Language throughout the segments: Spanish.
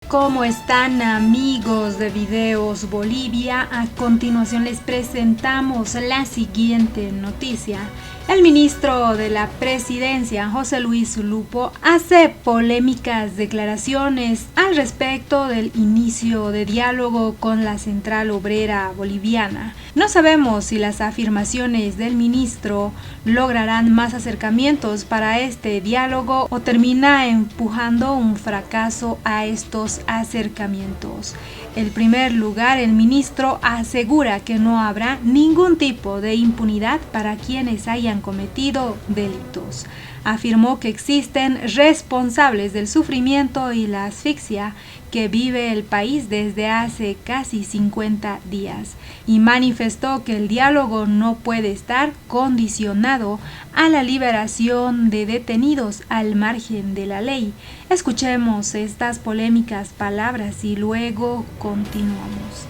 ¿Cómo están, amigos de Videos Bolivia? A continuación les presentamos la siguiente noticia. El ministro de la Presidencia, José Luis Lupo, hace polémicas declaraciones al respecto del inicio de diálogo con la Central Obrera Boliviana. No sabemos si las afirmaciones del ministro lograrán más acercamientos para este diálogo o termina empujando un fracaso a estos acercamientos. En primer lugar, el ministro asegura que no habrá ningún tipo de impunidad para quienes hayan cometido delitos. Afirmó que existen responsables del sufrimiento y la asfixia que vive el país desde hace casi 50 días y manifestó que el diálogo no puede estar condicionado a la liberación de detenidos al margen de la ley. Escuchemos estas polémicas palabras y luego continuamos.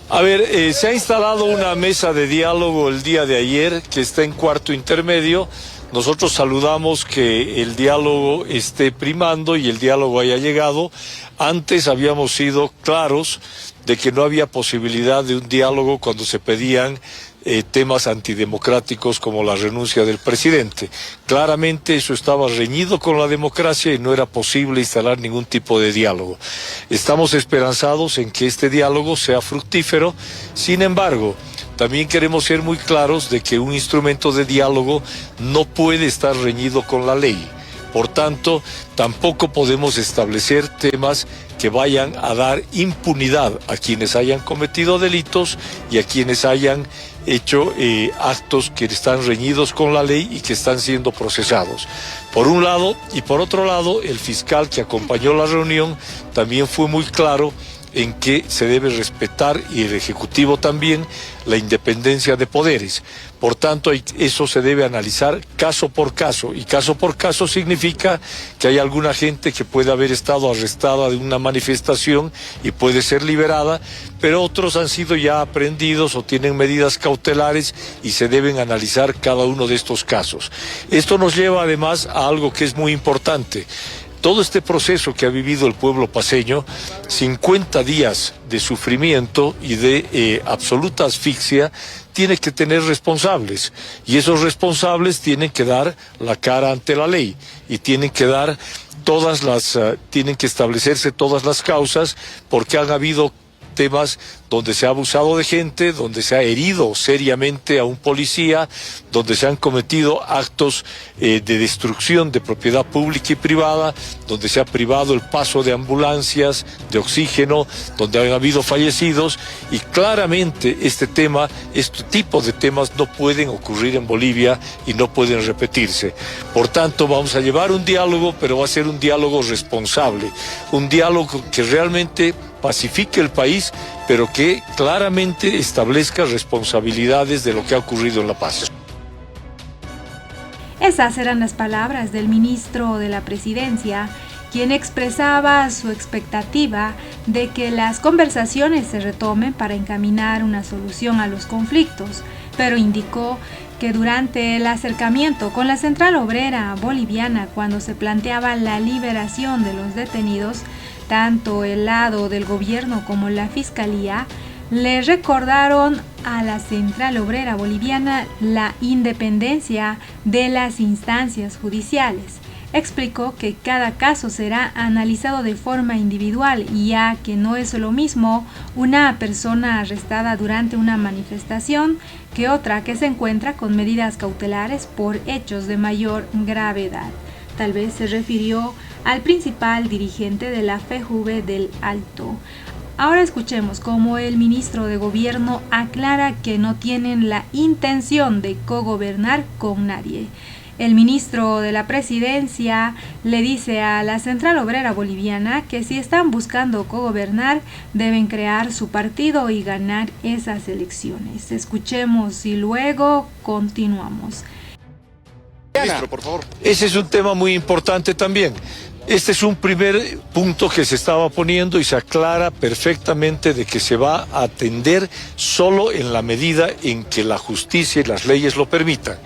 A ver, se ha instalado una mesa de diálogo el día de ayer que está en cuarto intermedio. Nosotros saludamos que el diálogo esté primando y el diálogo haya llegado. Antes habíamos sido claros de que no había posibilidad de un diálogo cuando se pedían temas antidemocráticos como la renuncia del presidente. Claramente eso estaba reñido con la democracia y no era posible instalar ningún tipo de diálogo. Estamos esperanzados en que este diálogo sea fructífero. Sin embargo, también queremos ser muy claros de que un instrumento de diálogo no puede estar reñido con la ley. Por tanto, tampoco podemos establecer temas que vayan a dar impunidad a quienes hayan cometido delitos y a quienes hayan hecho actos que están reñidos con la ley y que están siendo procesados. Por un lado, y por otro lado, el fiscal que acompañó la reunión también fue muy claro en que se debe respetar, y el Ejecutivo también, la independencia de poderes. Por tanto, eso se debe analizar caso por caso, y caso por caso significa que hay alguna gente que puede haber estado arrestada de una manifestación y puede ser liberada, pero otros han sido ya aprehendidos o tienen medidas cautelares y se deben analizar cada uno de estos casos. Esto nos lleva además a algo que es muy importante. Todo este proceso que ha vivido el pueblo paceño, 50 días de sufrimiento y de absoluta asfixia, tiene que tener responsables, y esos responsables tienen que dar la cara ante la ley y tienen que dar tienen que establecerse todas las causas, porque han habido temas donde se ha abusado de gente, donde se ha herido seriamente a un policía, donde se han cometido actos de destrucción de propiedad pública y privada, donde se ha privado el paso de ambulancias, de oxígeno, donde han habido fallecidos, y claramente este tipo de temas no pueden ocurrir en Bolivia y no pueden repetirse. Por tanto, vamos a llevar un diálogo, pero va a ser un diálogo responsable, un diálogo que realmente pacifique el país, pero que claramente establezca responsabilidades de lo que ha ocurrido en La Paz. Esas eran las palabras del ministro de la Presidencia, quien expresaba su expectativa de que las conversaciones se retomen para encaminar una solución a los conflictos, pero indicó que durante el acercamiento con la Central Obrera Boliviana, cuando se planteaba la liberación de los detenidos, tanto el lado del gobierno como la fiscalía le recordaron a la Central Obrera Boliviana la independencia de las instancias judiciales. Explicó que cada caso será analizado de forma individual, ya que no es lo mismo una persona arrestada durante una manifestación que otra que se encuentra con medidas cautelares por hechos de mayor gravedad. Tal vez se refirió al principal dirigente de la FEJUVE del Alto. Ahora escuchemos cómo el ministro de Gobierno aclara que no tienen la intención de cogobernar con nadie. El ministro de la Presidencia le dice a la Central Obrera Boliviana que si están buscando cogobernar, deben crear su partido y ganar esas elecciones. Escuchemos y luego continuamos. Ministro, por favor. Ese es un tema muy importante también. Este es un primer punto que se estaba poniendo y se aclara perfectamente de que se va a atender solo en la medida en que la justicia y las leyes lo permitan.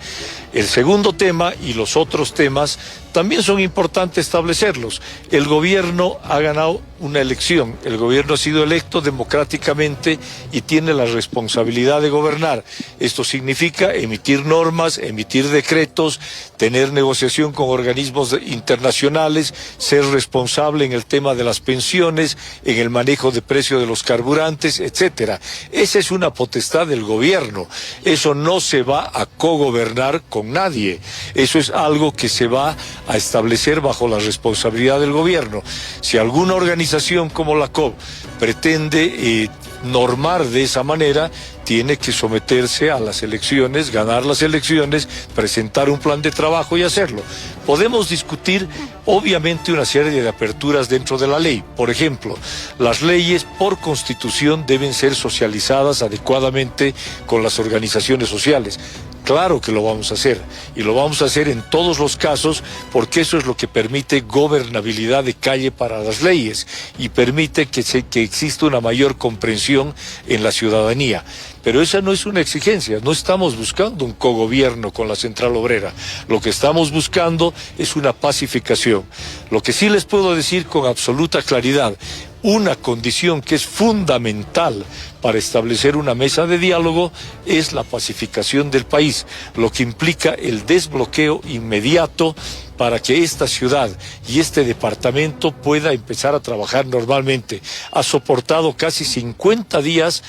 El segundo tema y los otros temas también son importantes establecerlos. El gobierno ha ganado una elección, el gobierno ha sido electo democráticamente y tiene la responsabilidad de gobernar. Esto significa emitir normas, emitir decretos, tener negociación con organismos internacionales, ser responsable en el tema de las pensiones, en el manejo de precio de los carburantes, etcétera. Esa es una potestad del gobierno. Eso no se va a cogobernar con nadie. Eso es algo que se va a establecer bajo la responsabilidad del gobierno. Si alguna organización como la COP pretende normar de esa manera, tiene que someterse a las elecciones, ganar las elecciones, presentar un plan de trabajo y hacerlo. Podemos discutir, obviamente, una serie de aperturas dentro de la ley. Por ejemplo, las leyes por constitución deben ser socializadas adecuadamente con las organizaciones sociales. Claro que lo vamos a hacer, y lo vamos a hacer en todos los casos, porque eso es lo que permite gobernabilidad de calle para las leyes y permite que exista una mayor comprensión en la ciudadanía. Pero esa no es una exigencia, no estamos buscando un cogobierno con la Central Obrera, lo que estamos buscando es una pacificación. Lo que sí les puedo decir con absoluta claridad, una condición que es fundamental para establecer una mesa de diálogo es la pacificación del país, lo que implica el desbloqueo inmediato para que esta ciudad y este departamento pueda empezar a trabajar normalmente. Ha soportado casi 50 días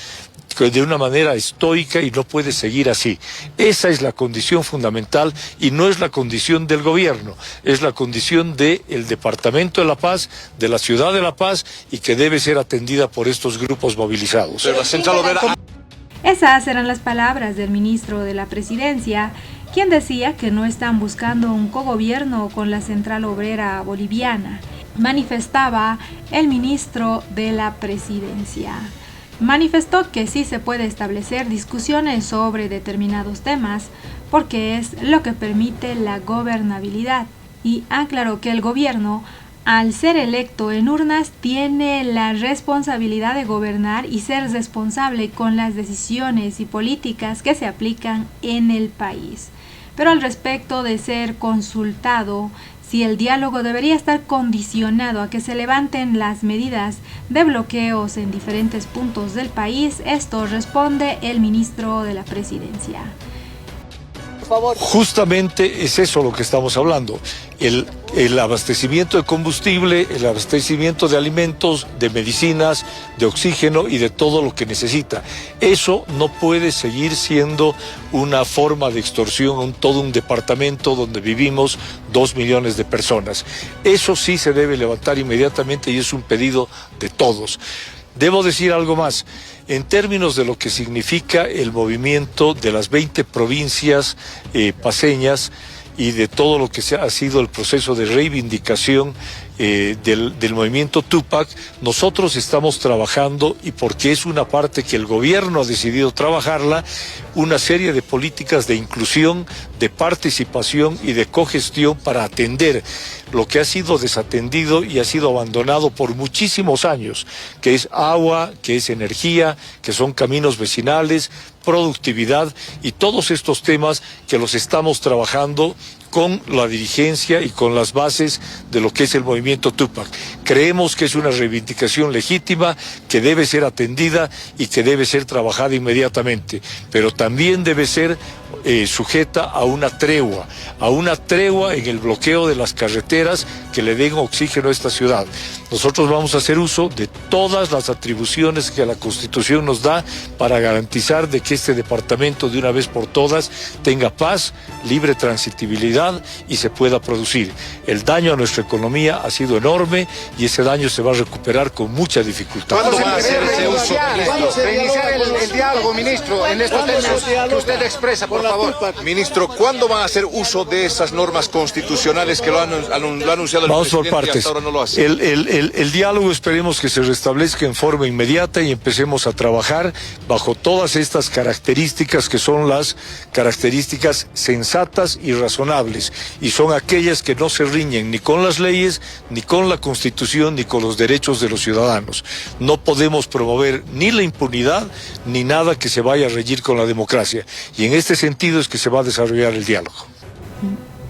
de una manera estoica y no puede seguir así. Esa es la condición fundamental y no es la condición del gobierno, es la condición del Departamento de La Paz, de la Ciudad de La Paz, y que debe ser atendida por estos grupos movilizados. Pero la Central Obrera... Esas eran las palabras del ministro de la Presidencia, quien decía que no están buscando un cogobierno con la Central Obrera Boliviana. Manifestaba el ministro de la Presidencia. Manifestó que sí se puede establecer discusiones sobre determinados temas porque es lo que permite la gobernabilidad, y aclaró que el gobierno, al ser electo en urnas, tiene la responsabilidad de gobernar y ser responsable con las decisiones y políticas que se aplican en el país. Pero al respecto de ser consultado si el diálogo debería estar condicionado a que se levanten las medidas de bloqueos en diferentes puntos del país, esto responde el ministro de la Presidencia. Justamente es eso lo que estamos hablando, el abastecimiento de combustible, el abastecimiento de alimentos, de medicinas, de oxígeno y de todo lo que necesita. Eso no puede seguir siendo una forma de extorsión en todo un departamento donde vivimos 2 millones de personas. Eso sí se debe levantar inmediatamente y es un pedido de todos. Debo decir algo más. En términos de lo que significa el movimiento de las 20 provincias paceñas y de todo lo que ha sido el proceso de reivindicación del movimiento Tupac, nosotros estamos trabajando, y porque es una parte que el gobierno ha decidido trabajarla, una serie de políticas de inclusión, de participación y de cogestión para atender lo que ha sido desatendido y ha sido abandonado por muchísimos años, que es agua, que es energía, que son caminos vecinales, productividad y todos estos temas que los estamos trabajando con la dirigencia y con las bases de lo que es el movimiento Tupac. Creemos que es una reivindicación legítima, que debe ser atendida y que debe ser trabajada inmediatamente, pero también debe ser sujeta a una tregua en el bloqueo de las carreteras que le den oxígeno a esta ciudad. Nosotros vamos a hacer uso de todas las atribuciones que la Constitución nos da para garantizar de que este departamento de una vez por todas tenga paz, libre transitibilidad y se pueda producir. El daño a nuestra economía ha sido enorme y ese daño se va a recuperar con mucha dificultad. ¿Cuándo va a hacer ese uso? Reiniciar el diálogo, ministro, en estos términos que usted expresa, por favor. Ministro, ¿cuándo van a hacer uso de esas normas constitucionales que lo ha anunciado el Vamos presidente por partes. y hasta ahora no lo hace? El diálogo esperemos que se restablezca en forma inmediata y empecemos a trabajar bajo todas estas características que son las características sensatas y razonables, y son aquellas que no se riñen ni con las leyes, ni con la Constitución, ni con los derechos de los ciudadanos. No podemos promover ni la impunidad ni nada que se vaya a regir con la democracia, y en este sentido es que se va a desarrollar el diálogo.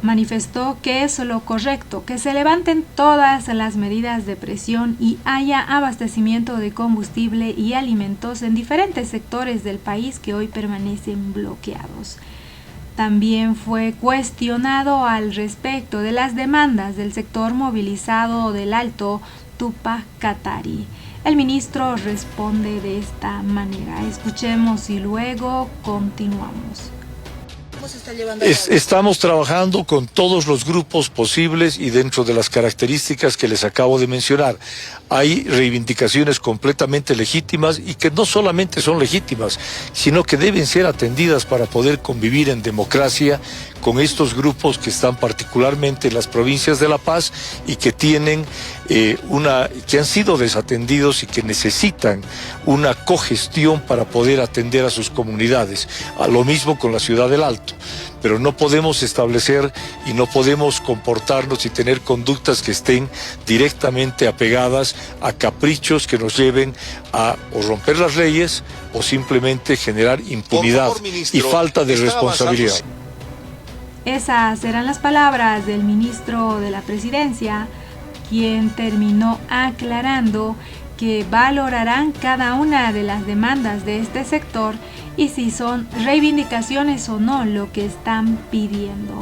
Manifestó que es lo correcto, que se levanten todas las medidas de presión y haya abastecimiento de combustible y alimentos en diferentes sectores del país que hoy permanecen bloqueados. También fue cuestionado al respecto de las demandas del sector movilizado del Alto Tupac Katari. El ministro responde de esta manera. Escuchemos y luego continuamos. Estamos trabajando con todos los grupos posibles y dentro de las características que les acabo de mencionar. Hay reivindicaciones completamente legítimas y que no solamente son legítimas, sino que deben ser atendidas para poder convivir en democracia con estos grupos que están particularmente en las provincias de La Paz y que tienen que han sido desatendidos y que necesitan una cogestión para poder atender a sus comunidades. A lo mismo con la ciudad del Alto. Pero no podemos establecer y no podemos comportarnos y tener conductas que estén directamente apegadas a caprichos que nos lleven a o romper las leyes o simplemente generar impunidad y falta de responsabilidad. Esas eran las palabras del ministro de la Presidencia, quien terminó aclarando que valorarán cada una de las demandas de este sector y si son reivindicaciones o no lo que están pidiendo.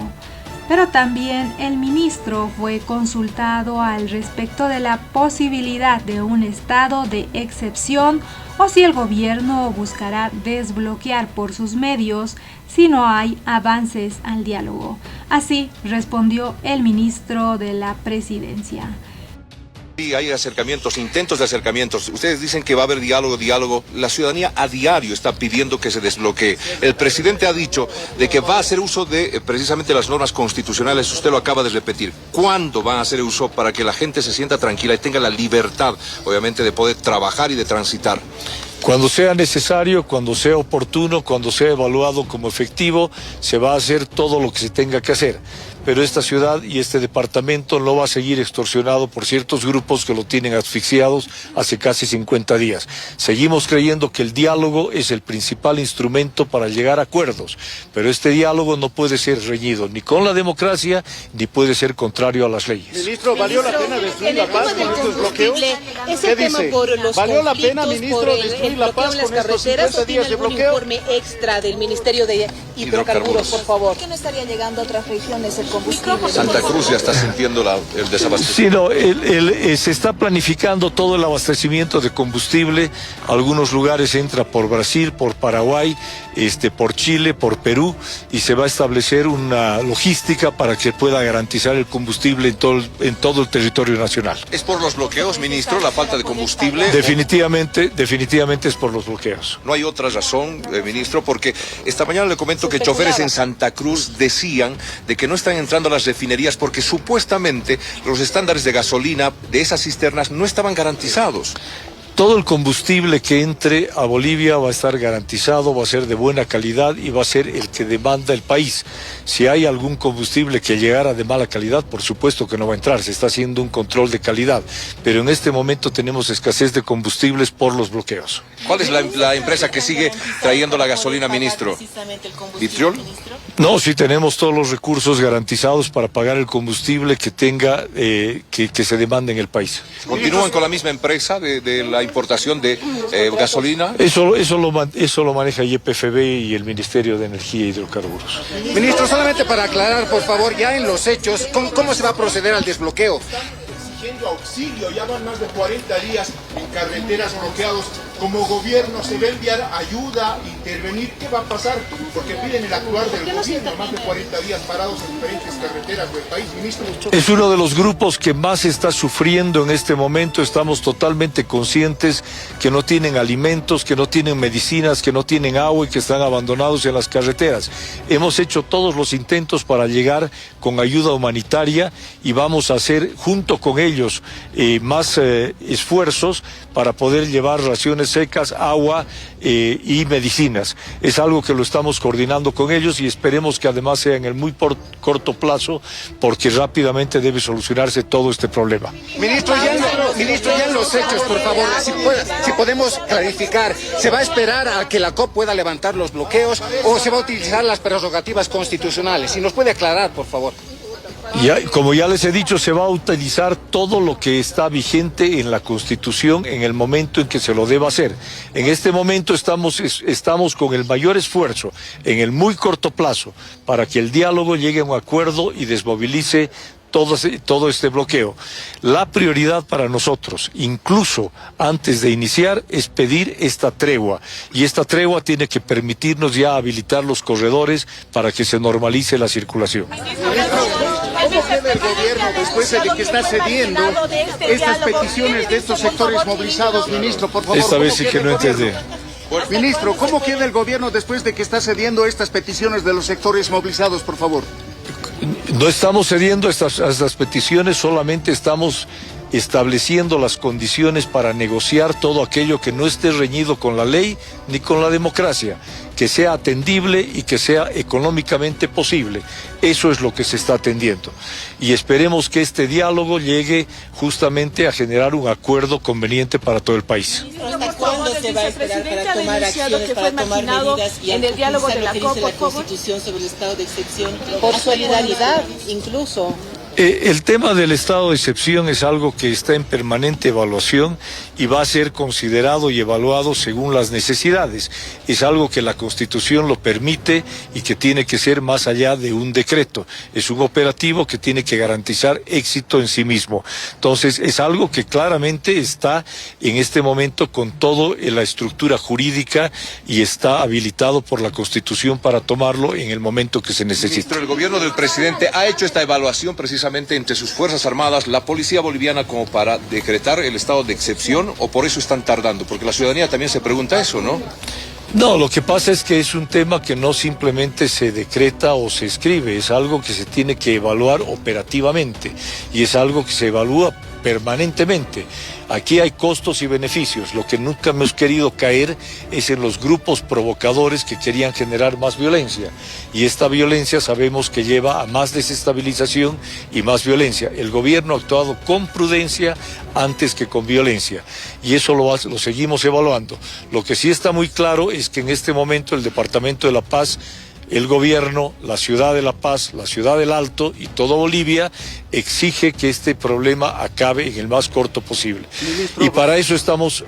Pero también el ministro fue consultado al respecto de la posibilidad de un estado de excepción o si el gobierno buscará desbloquear por sus medios si no hay avances al diálogo. Así respondió el ministro de la Presidencia. Sí, hay acercamientos, intentos de acercamientos. Ustedes dicen que va a haber diálogo. La ciudadanía a diario está pidiendo que se desbloquee. El presidente ha dicho de que va a hacer uso de precisamente las normas constitucionales. Usted lo acaba de repetir. ¿Cuándo van a hacer uso para que la gente se sienta tranquila y tenga la libertad, obviamente, de poder trabajar y de transitar? Cuando sea necesario, cuando sea oportuno, cuando sea evaluado como efectivo, se va a hacer todo lo que se tenga que hacer. Pero esta ciudad y este departamento no va a seguir extorsionado por ciertos grupos que lo tienen asfixiados hace casi 50 días. Seguimos creyendo que el diálogo es el principal instrumento para llegar a acuerdos, pero este diálogo no puede ser reñido ni con la democracia ni puede ser contrario a las leyes. Ministro, ¿valió la pena destruir La Paz con estos bloqueos? ¿Qué dice? ¿Valió la pena, ministro, destruir La Paz con estos 50 días de bloqueo? Un informe extra del Ministerio de Hidrocarburos, por favor. ¿Por qué no estaría llegando a otras regiones el combustible? Santa Cruz ya está sintiendo el desabastecimiento. Sí, no, se está planificando todo el abastecimiento de combustible. Algunos lugares entra por Brasil, por Paraguay, por Chile, por Perú, y se va a establecer una logística para que pueda garantizar el combustible en todo el territorio nacional. ¿Es por los bloqueos, ministro, la falta de combustible? Definitivamente es por los bloqueos. No hay otra razón, ministro, porque esta mañana le comento que choferes en Santa Cruz decían de que no están entrando a las refinerías porque supuestamente los estándares de gasolina de esas cisternas no estaban garantizados. Todo el combustible que entre a Bolivia va a estar garantizado, va a ser de buena calidad y va a ser el que demanda el país. Si hay algún combustible que llegara de mala calidad, por supuesto que no va a entrar, se está haciendo un control de calidad. Pero en este momento tenemos escasez de combustibles por los bloqueos. ¿Cuál es la empresa que sigue trayendo la gasolina, ministro? ¿Vitriol? No, sí tenemos todos los recursos garantizados para pagar el combustible que tenga, que se demande en el país. ¿Continúan con la misma empresa de la importación de gasolina? Eso lo maneja YPFB y el Ministerio de Energía y Hidrocarburos. Ministro, solamente para aclarar, por favor, ya en los hechos, ¿cómo se va a proceder al desbloqueo? Exigiendo auxilio, ya van más de 40 días en carreteras bloqueados. Como gobierno se va a enviar ayuda, intervenir. ¿Qué va a pasar? Porque piden el actuar del gobierno, más de 40 días parados en diferentes carreteras del país, ministro. Es uno de los grupos que más está sufriendo en este momento. Estamos totalmente conscientes que no tienen alimentos, que no tienen medicinas, que no tienen agua y que están abandonados en las carreteras. Hemos hecho todos los intentos para llegar con ayuda humanitaria y vamos a hacer junto con ellos más esfuerzos para poder llevar raciones raciones secas, agua y medicinas. Es algo que lo estamos coordinando con ellos y esperemos que además sea en el muy corto plazo, porque rápidamente debe solucionarse todo este problema. Ministro, ya en los hechos, por favor, si podemos clarificar, ¿se va a esperar a que la COP pueda levantar los bloqueos o se va a utilizar las prerrogativas constitucionales? Si nos puede aclarar, por favor. Como ya les he dicho, se va a utilizar todo lo que está vigente en la Constitución en el momento en que se lo deba hacer. En este momento estamos con el mayor esfuerzo, en el muy corto plazo, para que el diálogo llegue a un acuerdo y desmovilice todo este bloqueo. La prioridad para nosotros, incluso antes de iniciar, es pedir esta tregua. Y esta tregua tiene que permitirnos ya habilitar los corredores para que se normalice la circulación. ¿Cómo queda el gobierno después de que está cediendo estas peticiones de estos sectores movilizados, ministro? Por favor, esta vez sí que no entendí. Ministro, ¿cómo queda el gobierno después de que está cediendo estas peticiones de los sectores movilizados, por favor? No estamos cediendo estas peticiones, solamente estamos estableciendo las condiciones para negociar todo aquello que no esté reñido con la ley ni con la democracia, que sea atendible y que sea económicamente posible. Eso es lo que se está atendiendo. Y esperemos que este diálogo llegue justamente a generar un acuerdo conveniente para todo el país. ¿Hasta cuándo se va a esperar para tomar acciones, para tomar medidas y en el diálogo de la COP, la Constitución sobre el estado de excepción? Por solidaridad, incluso. El tema del estado de excepción es algo que está en permanente evaluación y va a ser considerado y evaluado según las necesidades. Es algo que la Constitución lo permite y que tiene que ser más allá de un decreto. Es un operativo que tiene que garantizar éxito en sí mismo. Entonces, es algo que claramente está en este momento con toda la estructura jurídica y está habilitado por la Constitución para tomarlo en el momento que se necesite. Ministro, el gobierno del presidente ha hecho esta evaluación precisamente entre sus Fuerzas Armadas, la Policía Boliviana, como para decretar el estado de excepción, o por eso están tardando? Porque la ciudadanía también se pregunta eso, ¿no? No, lo que pasa es que es un tema que no simplemente se decreta o se escribe, es algo que se tiene que evaluar operativamente y es algo que se evalúa permanentemente. Aquí hay costos y beneficios. Lo que nunca hemos querido caer es en los grupos provocadores que querían generar más violencia. Y esta violencia sabemos que lleva a más desestabilización y más violencia. El gobierno ha actuado con prudencia antes que con violencia. Y eso lo seguimos evaluando. Lo que sí está muy claro es que en este momento el Departamento de La Paz, el gobierno, la ciudad de La Paz, la ciudad del Alto y todo Bolivia exige que este problema acabe en el más corto posible. Y para eso estamos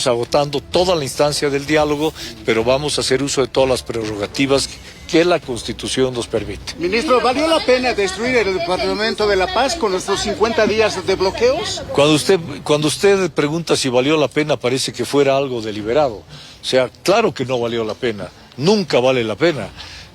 agotando toda la instancia del diálogo, pero vamos a hacer uso de todas las prerrogativas que la Constitución nos permite. Ministro, ¿valió la pena destruir el Departamento de La Paz con nuestros 50 días de bloqueos? Cuando usted pregunta si valió la pena, parece que fuera algo deliberado. O sea, claro que no valió la pena. Nunca vale la pena.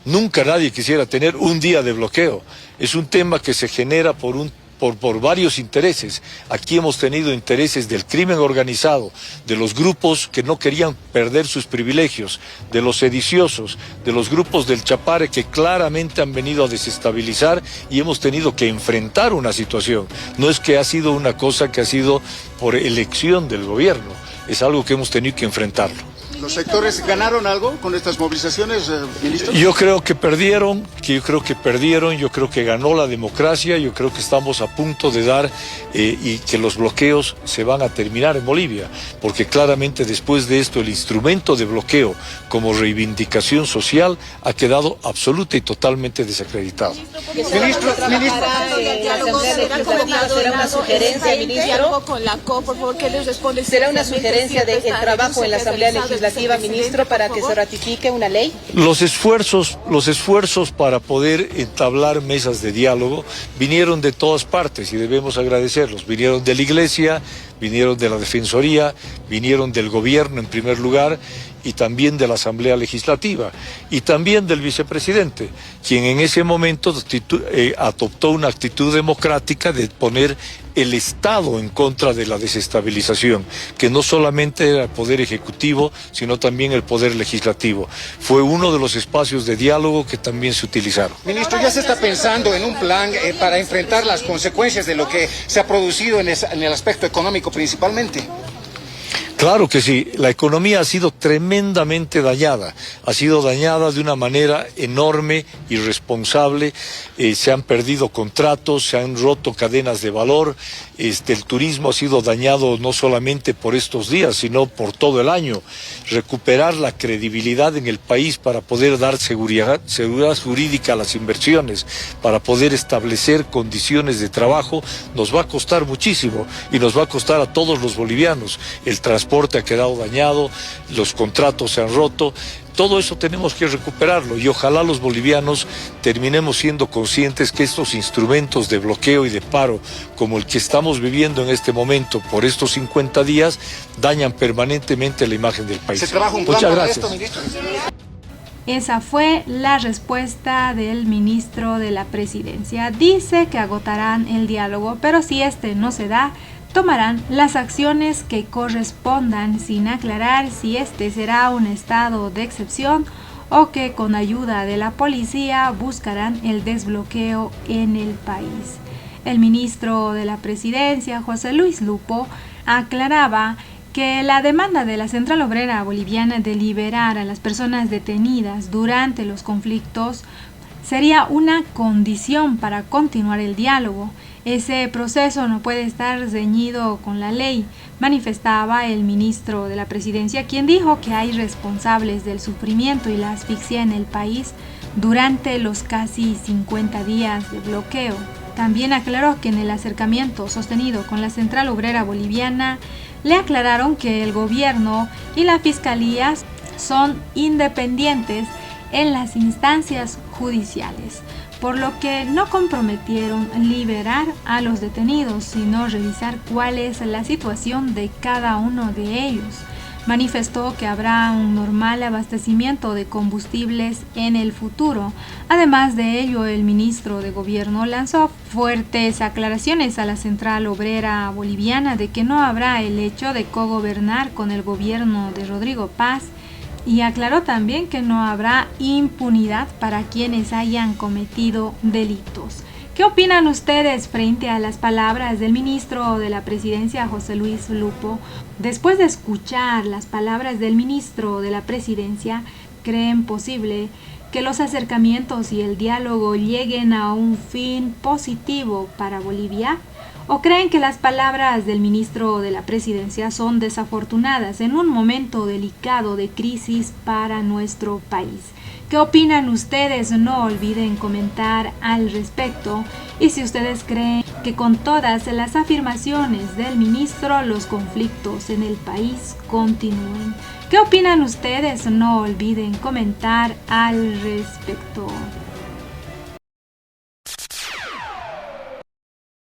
Nunca nadie quisiera tener un día de bloqueo. Es un tema que se genera por varios intereses. Aquí hemos tenido intereses del crimen organizado, de los grupos que no querían perder sus privilegios, de los sediciosos, de los grupos del Chapare que claramente han venido a desestabilizar y hemos tenido que enfrentar una situación. No es que ha sido una cosa que ha sido por elección del gobierno, es algo que hemos tenido que enfrentarlo. ¿Los sectores ganaron algo con estas movilizaciones, ministro? Yo creo que perdieron, yo creo que ganó la democracia, yo creo que estamos a punto de dar y que los bloqueos se van a terminar en Bolivia, porque claramente después de esto el instrumento de bloqueo como reivindicación social ha quedado absoluta y totalmente desacreditado. Ministro, ¿será una sugerencia, ministro? Con la COP, por favor, ¿qué les responde? ¿Será una sugerencia del trabajo en la Asamblea Legislativa, ministro, para que se ratifique una ley? Los esfuerzos para poder entablar mesas de diálogo vinieron de todas partes y debemos agradecerlos. Vinieron de la Iglesia, vinieron de la Defensoría, vinieron del gobierno en primer lugar y también de la Asamblea Legislativa y también del vicepresidente, quien en ese momento adoptó una actitud democrática de poner el Estado en contra de la desestabilización, que no solamente era el Poder Ejecutivo, sino también el Poder Legislativo. Fue uno de los espacios de diálogo que también se utilizaron. Ministro, ¿ya se está pensando en un plan para enfrentar las consecuencias de lo que se ha producido en el aspecto económico principalmente? Claro que sí, la economía ha sido tremendamente dañada, ha sido dañada de una manera enorme, irresponsable, se han perdido contratos, se han roto cadenas de valor, el turismo ha sido dañado no solamente por estos días, sino por todo el año. Recuperar la credibilidad en el país para poder dar seguridad jurídica a las inversiones, para poder establecer condiciones de trabajo, nos va a costar muchísimo y nos va a costar a todos los bolivianos. El transporte ha quedado dañado, los contratos se han roto, todo eso tenemos que recuperarlo y ojalá los bolivianos terminemos siendo conscientes que estos instrumentos de bloqueo y de paro, como el que estamos viviendo en este momento por estos 50 días, dañan permanentemente la imagen del país. ¿Se trabaja un plan para esto, ministro? Esa fue la respuesta del ministro de la Presidencia. Dice que agotarán el diálogo, pero si este no se da, tomarán las acciones que correspondan, sin aclarar si este será un estado de excepción o que con ayuda de la policía buscarán el desbloqueo en el país. El ministro de la Presidencia, José Luis Lupo, aclaraba que la demanda de la Central Obrera Boliviana de liberar a las personas detenidas durante los conflictos sería una condición para continuar el diálogo. Ese proceso no puede estar reñido con la ley, manifestaba el ministro de la Presidencia, quien dijo que hay responsables del sufrimiento y la asfixia en el país durante los casi 50 días de bloqueo. También aclaró que en el acercamiento sostenido con la Central Obrera Boliviana, le aclararon que el gobierno y la fiscalía son independientes en las instancias judiciales, por lo que no comprometieron liberar a los detenidos, sino revisar cuál es la situación de cada uno de ellos. Manifestó que habrá un normal abastecimiento de combustibles en el futuro. Además de ello, el ministro de Gobierno lanzó fuertes aclaraciones a la Central Obrera Boliviana de que no habrá el hecho de cogobernar con el gobierno de Rodrigo Paz, y aclaró también que no habrá impunidad para quienes hayan cometido delitos. ¿Qué opinan ustedes frente a las palabras del ministro de la Presidencia, José Luis Lupo? Después de escuchar las palabras del ministro de la Presidencia, ¿creen posible que los acercamientos y el diálogo lleguen a un fin positivo para Bolivia? ¿O creen que las palabras del ministro de la Presidencia son desafortunadas en un momento delicado de crisis para nuestro país? ¿Qué opinan ustedes? No olviden comentar al respecto. Y si ustedes creen que con todas las afirmaciones del ministro los conflictos en el país continúen. ¿Qué opinan ustedes? No olviden comentar al respecto.